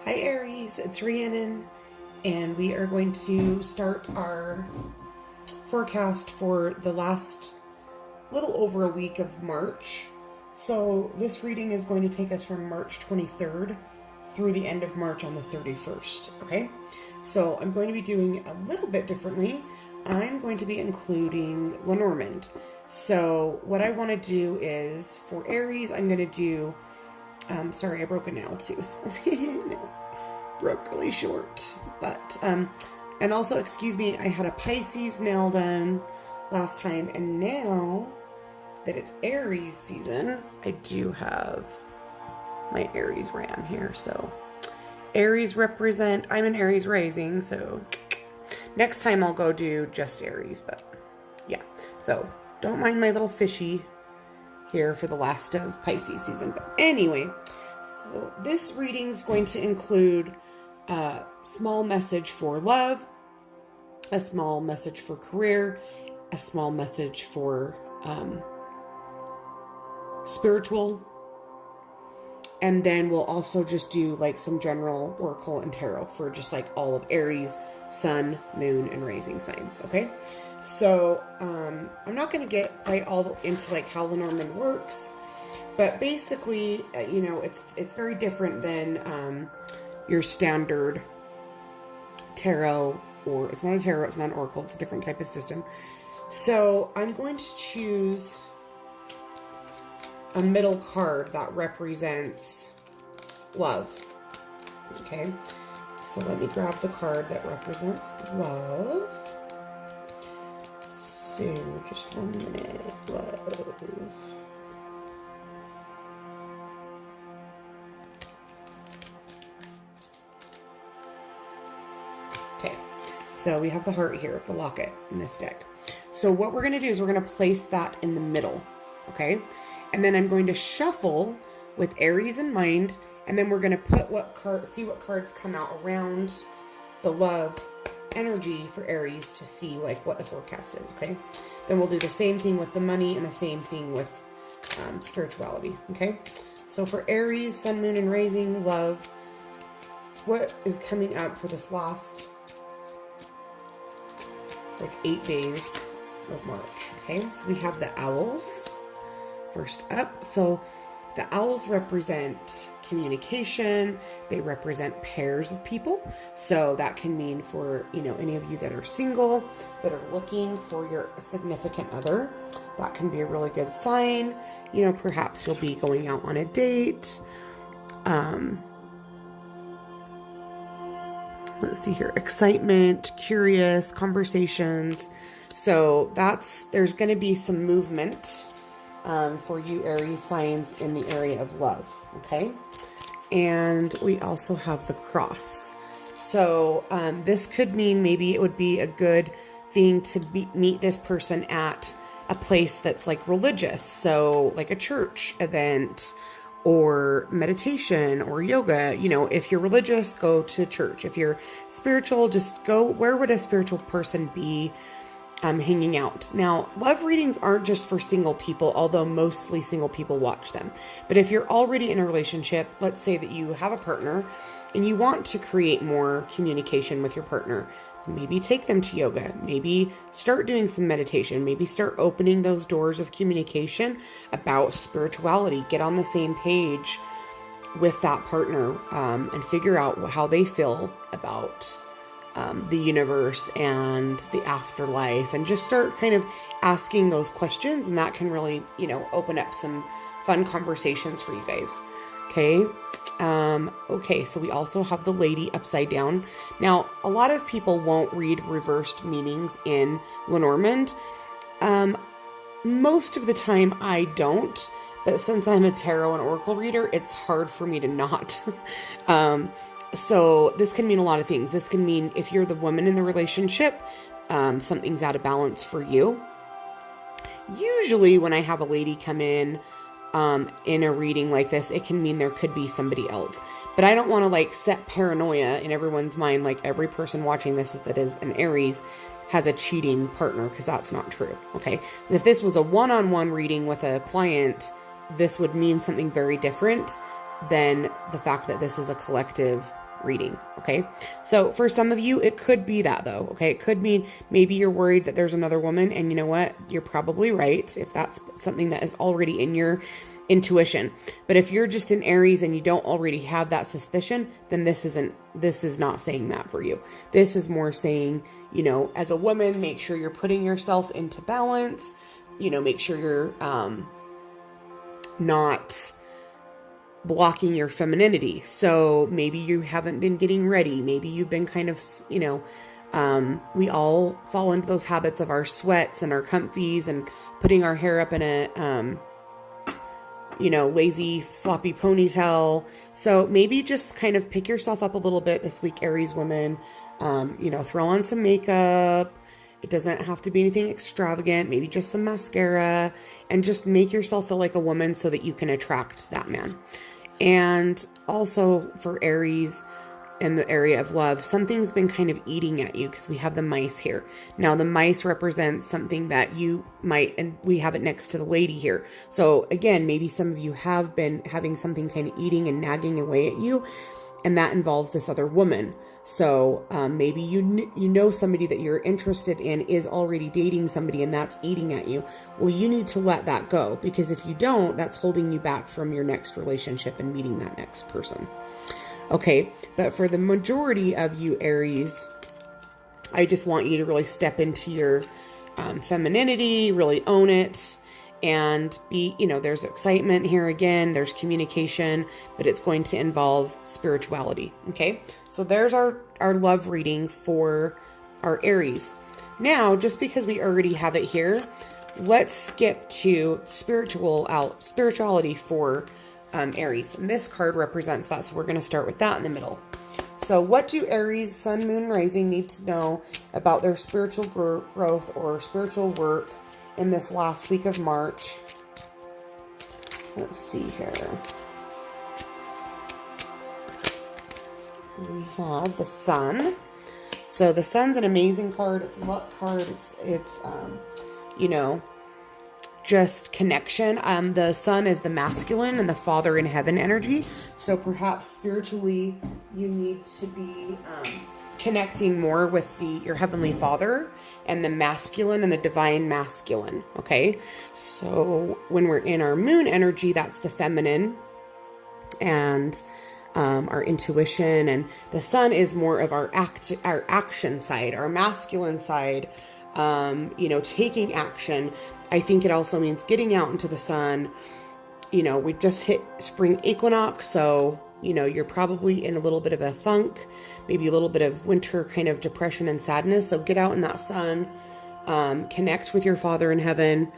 Hi Aries, it's Rhiannon, and we are going to start our forecast for the last little over a week of March. So this reading is going to take us from March 23rd through the end of March on the 31st, okay? So I'm going to be doing a little bit differently. I'm going to be including Lenormand. So what I want to do is, for Aries, I'm going to do sorry, I broke a nail too, so broke really short. But, and also, excuse me, I had a Pisces nail done last time, and now that it's Aries season, I do have my Aries ram here, so Aries represent, I'm an Aries rising, so next time I'll go do just Aries, but yeah, so don't mind my little fishy here for the last of Pisces season. But anyway, so this reading is going to include a small message for love, a small message for career, a small message for spiritual, and then we'll also just do like some general oracle and tarot for just like all of Aries, sun, moon, and rising signs, okay? So, I'm not going to get quite all into like how Lenormand works, but basically, you know, it's very different than, your standard tarot, or it's not a tarot, it's not an oracle, it's a different type of system. So I'm going to choose a middle card that represents love, okay? So let me grab the card that represents love. So, just 1 minute, love. Okay, so we have the heart here, the locket in this deck. So what we're going to do is we're going to place that in the middle, okay? And then I'm going to shuffle with Aries in mind, and then we're going to put see what cards come out around the love energy for Aries to see like what the forecast is, okay? Then we'll do the same thing with the money and the same thing with spirituality, okay? So for Aries, sun, moon, and rising, love, what is coming up for this last like 8 days of March, okay? So we have the owls first up. So the owls represent communication. They represent pairs of people. So that can mean for, you know, any of you that are single, that are looking for your significant other, that can be a really good sign. You know, perhaps you'll be going out on a date. Let's see here, excitement, curious, conversations. So there's going to be some movement for you Aries signs in the area of love, okay? And we also have the cross. So this could mean maybe it would be a good thing to meet this person at a place that's like religious. So like a church event or meditation or yoga. You know, if you're religious, go to church. If you're spiritual, just go, where would a spiritual person be hanging out? Now, love readings aren't just for single people, although mostly single people watch them. But if you're already in a relationship, let's say that you have a partner and you want to create more communication with your partner, maybe take them to yoga, maybe start doing some meditation, maybe start opening those doors of communication about spirituality. Get on the same page with that partner and figure out how they feel about the universe and the afterlife, and just start kind of asking those questions, and that can really, you know, open up some fun conversations for you guys. Okay. Okay, so we also have the lady upside down. Now, a lot of people won't read reversed meanings in Lenormand. Most of the time I don't, but since I'm a tarot and oracle reader, it's hard for me to not. So this can mean a lot of things. This can mean if you're the woman in the relationship, something's out of balance for you. Usually when I have a lady come in a reading like this, it can mean there could be somebody else. But I don't want to like set paranoia in everyone's mind, like every person watching this that is an Aries has a cheating partner, because that's not true, okay? If this was a one-on-one reading with a client, this would mean something very different than the fact that this is a collective reading. Okay. So for some of you, it could be that though. Okay. It could mean maybe you're worried that there's another woman, and you know what? You're probably right if that's something that is already in your intuition. But if you're just an Aries and you don't already have that suspicion, then this is not saying that for you. This is more saying, you know, as a woman, make sure you're putting yourself into balance, you know, make sure you're not blocking your femininity. So maybe you haven't been getting ready. Maybe you've been kind of, you know, we all fall into those habits of our sweats and our comfies and putting our hair up in a, you know, lazy, sloppy ponytail. So maybe just kind of pick yourself up a little bit this week, Aries women. You know, throw on some makeup. It doesn't have to be anything extravagant. Maybe just some mascara, and just make yourself feel like a woman so that you can attract that man. And also for Aries, in the area of love, something's been kind of eating at you, because we have the mice here. Now the mice represents something that you might, and we have it next to the lady here. So again, maybe some of you have been having something kind of eating and nagging away at you, and that involves this other woman. So maybe you know somebody that you're interested in is already dating somebody, and that's eating at you. Well, you need to let that go, because if you don't, that's holding you back from your next relationship and meeting that next person. Okay, but for the majority of you Aries, I just want you to really step into your femininity, really own it, and be, you know, there's excitement here again, there's communication, but it's going to involve spirituality. Okay, so there's our love reading for our Aries. Now, just because we already have it here, let's skip to spirituality for Aries. And this card represents that, so we're going to start with that in the middle. So what do Aries, Sun, Moon, Rising need to know about their spiritual growth or spiritual work in this last week of March? Let's see here. We have the Sun. So the Sun's an amazing card. It's a luck card. It's you know, just connection. The Sun is the masculine and the Father in heaven energy. So perhaps spiritually you need to be connecting more with your Heavenly Father and the masculine and the divine masculine. Okay, so when we're in our moon energy, that's the feminine and our intuition, and the Sun is more of our action side, our masculine side. You know, taking action. I think it also means getting out into the sun. You know, we just hit spring equinox, so, you know, you're probably in a little bit of a funk, maybe a little bit of winter kind of depression and sadness. So get out in that sun, connect with your Father in heaven,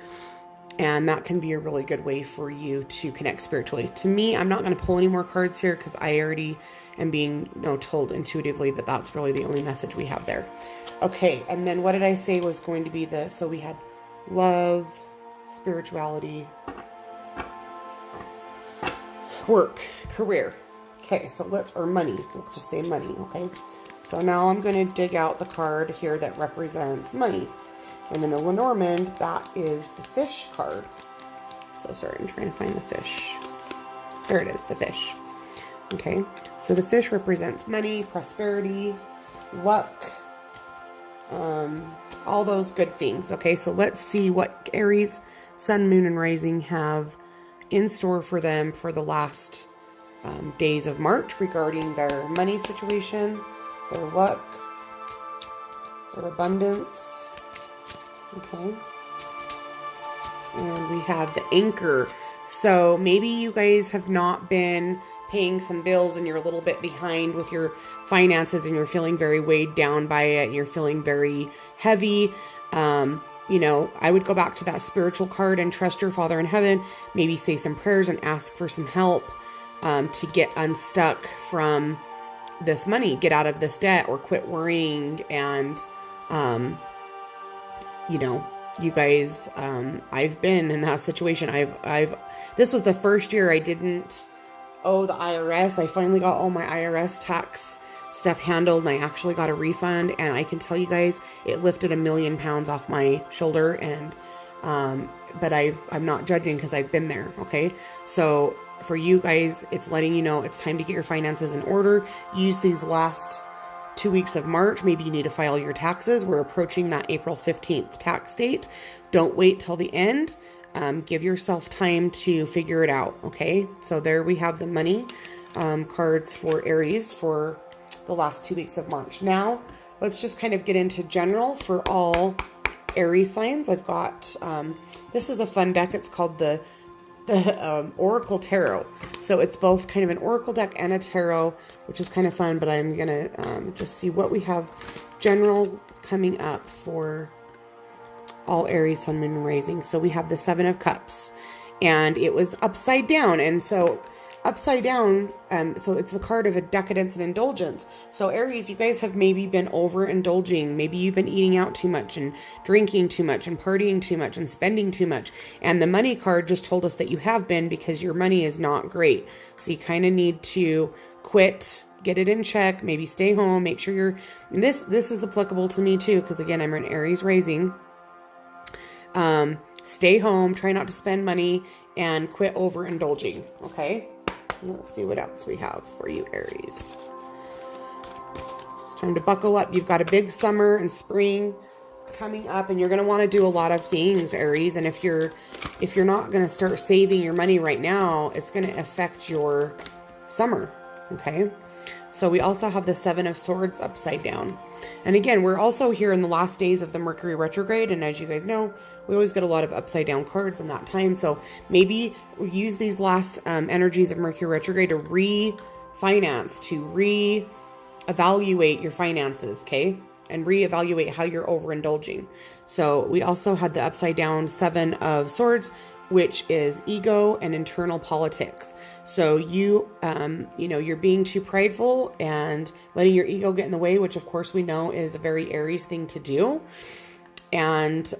and that can be a really good way for you to connect spiritually. To me, I'm not going to pull any more cards here, because I already am being, you know, told intuitively that that's really the only message we have there. Okay, and then what did I say was going to be so we had love, spirituality, work, career. Okay, so or money. We'll just say money, okay? So now I'm going to dig out the card here that represents money. And in the Lenormand, that is the fish card. So sorry, I'm trying to find the fish. There it is, the fish. Okay, so the fish represents money, prosperity, luck, all those good things. Okay, so let's see what Aries, Sun, Moon, and Rising have in store for them for the last days of March regarding their money situation, their luck, their abundance. Okay, and we have the Anchor. So maybe you guys have not been paying some bills and you're a little bit behind with your finances and you're feeling very weighed down by it and you're feeling very heavy. You know, I would go back to that spiritual card and trust your Father in heaven, maybe say some prayers and ask for some help to get unstuck from this money, get out of this debt, or quit worrying. And, you know, you guys, I've been in that situation. This was the first year I didn't owe the IRS. I finally got all my IRS tax stuff handled, and I actually got a refund, and I can tell you guys, it lifted 1,000,000 pounds off my shoulder. And, but I'm not judging, because I've been there. Okay. So for you guys, it's letting you know it's time to get your finances in order. Use these last 2 weeks of March. Maybe you need to file your taxes. We're approaching that April 15th tax date. Don't wait till the end. Give yourself time to figure it out. Okay. So there we have the money cards for Aries for the last 2 weeks of March. Now let's just kind of get into general for all Aries signs. I've got, this is a fun deck. It's called the Oracle Tarot. So it's both kind of an Oracle deck and a tarot, which is kind of fun, but I'm going to just see what we have general coming up for all Aries, Sun, Moon, and Rising. So we have the Seven of Cups, and it was upside down. And so upside down, so it's the card of a decadence and indulgence. So Aries, you guys have maybe been overindulging. Maybe you've been eating out too much and drinking too much and partying too much and spending too much. And the money card just told us that you have been, because your money is not great. So you kind of need to quit, get it in check, maybe stay home, make sure you're, and this is applicable to me too, because again, I'm an Aries rising. Stay home, try not to spend money, and quit overindulging. Okay. Let's see what else we have for you, Aries. It's time to buckle up. You've got a big summer and spring coming up, and you're going to want to do a lot of things, Aries. And if you're not going to start saving your money right now, it's going to affect your summer. Okay. So we also have the Seven of Swords upside down. And again, we're also here in the last days of the Mercury retrograde. And as you guys know, we always get a lot of upside down cards in that time. So maybe we use these last energies of Mercury retrograde to refinance, to reevaluate your finances, okay? And reevaluate how you're overindulging. So we also had the upside down Seven of Swords, which is ego and internal politics. So you know, you're being too prideful and letting your ego get in the way, which of course we know is a very Aries thing to do. And,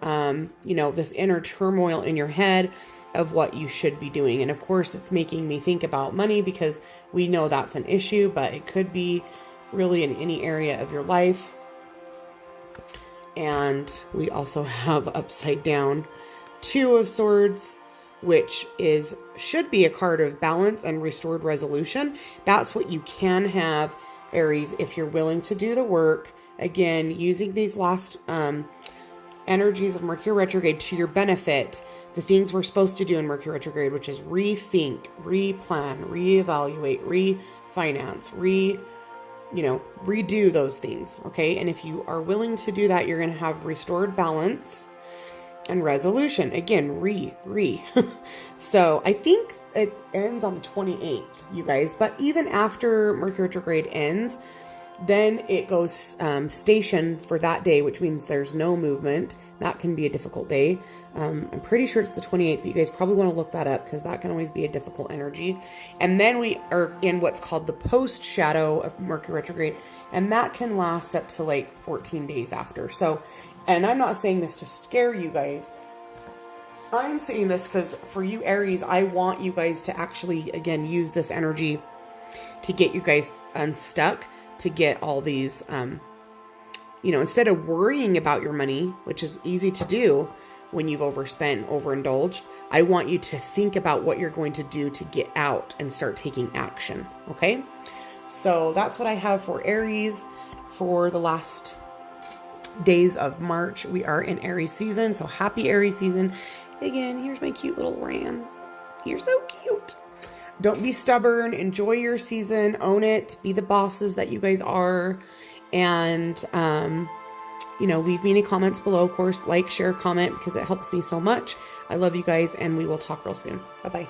you know, this inner turmoil in your head of what you should be doing. And of course it's making me think about money, because we know that's an issue, but it could be really in any area of your life. And we also have upside down Two of Swords, which should be a card of balance and restored resolution. That's what you can have, Aries, if you're willing to do the work. Again, using these last energies of Mercury retrograde to your benefit, the things we're supposed to do in Mercury retrograde, which is rethink, replan, reevaluate, refinance, redo those things. Okay. And if you are willing to do that, you're going to have restored balance and resolution. Again, So I think it ends on the 28th, you guys, but even after Mercury retrograde ends, then it goes station for that day, which means there's no movement. That can be a difficult day. I'm pretty sure it's the 28th, but you guys probably want to look that up, because that can always be a difficult energy. And then we are in what's called the post shadow of Mercury retrograde, and that can last up to like 14 days after. So, and I'm not saying this to scare you guys. I'm saying this because for you Aries, I want you guys to actually, again, use this energy to get you guys unstuck, to get all these, instead of worrying about your money, which is easy to do when you've overspent, overindulged, I want you to think about what you're going to do to get out and start taking action. Okay. So that's what I have for Aries for the last days of March. We are in Aries season. So happy Aries season. Again, here's my cute little ram. You're so cute. Don't be stubborn. Enjoy your season. Own it. Be the bosses that you guys are. And, leave me any comments below. Of course, like, share, comment, because it helps me so much. I love you guys, and we will talk real soon. Bye-bye.